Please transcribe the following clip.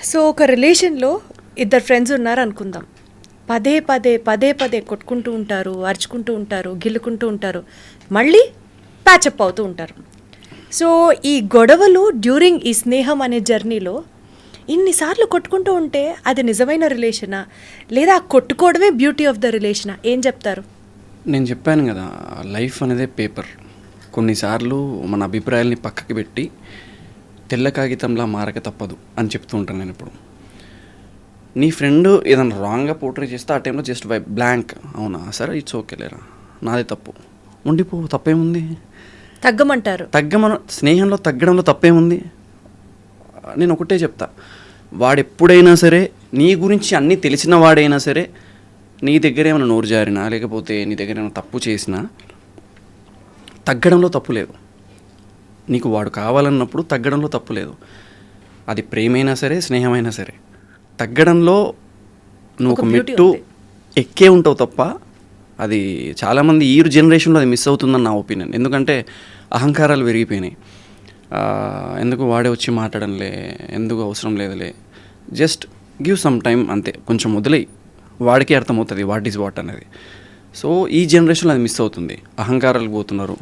So ఒక రిలేషన్లో ఇద్దరు ఫ్రెండ్స్ ఉన్నారు అనుకుందాం. పదే పదే పదే పదే కొట్టుకుంటూ ఉంటారు, అరుచుకుంటూ ఉంటారు, గిల్లుకుంటూ ఉంటారు, మళ్ళీ ప్యాచప్ అవుతూ ఉంటారు. సో ఈ గొడవలు డ్యూరింగ్ ఈ స్నేహం అనే జర్నీలో ఇన్నిసార్లు కొట్టుకుంటూ ఉంటే అది నిజమైన రిలేషనా, లేదా కొట్టుకోవడమే బ్యూటీ ఆఫ్ ద రిలేషనా? ఏం చెప్తారు? నేను చెప్పాను కదా, లైఫ్ అనేదే పేపర్. కొన్నిసార్లు మన అభిప్రాయాల్ని పక్కకి పెట్టి తెల్ల కాగితంలా మారక తప్పదు అని చెప్తూ ఉంటాను నేను. ఇప్పుడు నీ ఫ్రెండ్ ఏదైనా రాంగ్గా పోర్ట్రే చేస్తే ఆ టైంలో జస్ట్ బ్లాంక్, అవునా సరే ఇట్స్ ఓకే లేరా, నాదే తప్పు, ఉండిపో, తప్పేముంది, తగ్గమంటారు. స్నేహంలో తగ్గడంలో తప్పేముంది? నేను ఒకటే చెప్తా, వాడెప్పుడైనా సరే నీ గురించి అన్నీ తెలిసిన వాడైనా సరే నీ దగ్గర ఏమైనా నోరు జారినా లేకపోతే నీ దగ్గర ఏమైనా తప్పు చేసినా తగ్గడంలో తప్పు లేదు. నీకు వాడు కావాలన్నప్పుడు తగ్గడంలో తప్పు లేదు. అది ప్రేమైనా సరే స్నేహమైనా సరే తగ్గడంలో నువ్వు ఒక మెట్టు ఎక్కే ఉంటావు తప్ప, అది చాలామంది ఈ జనరేషన్లో అది మిస్ అవుతుందని నా ఒపీనియన్. ఎందుకంటే అహంకారాలు పెరిగిపోయినాయి. ఎందుకు వాడే వచ్చి మాట్లాడంలే, ఎందుకు అవసరం లేదులే, జస్ట్ గివ్ సమ్ టైం అంతే, కొంచెం వదిలేయి, వాడికి అర్థమవుతుంది వాట్ ఈజ్ వాట్ అనేది. సో ఈ జనరేషన్లో అది మిస్ అవుతుంది, అహంకారాలు పోతున్నారు,